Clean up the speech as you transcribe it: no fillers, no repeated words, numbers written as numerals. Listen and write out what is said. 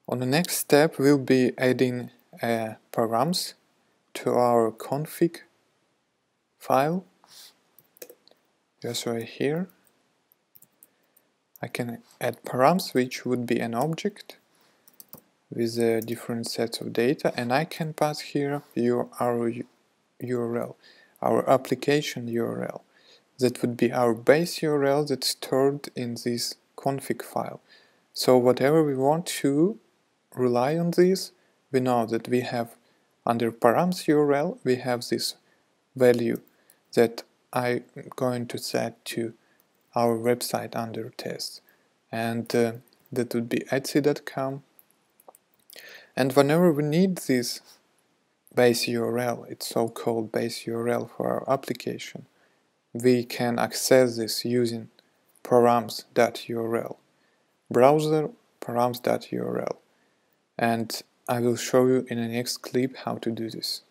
On the next step, we'll be adding params to our config file. Just right here. I can add params, which would be an object with different sets of data, and I can pass here our URL, our application URL. That would be our base URL that's stored in this config file. So whatever we want to rely on this, we know that we have under params URL, we have this value that I'm going to set to our website under test, and that would be etsy.com. And whenever we need this base URL, it's so-called base URL for our application, we can access this using params.url, browser params.url, and I will show you in the next clip how to do this.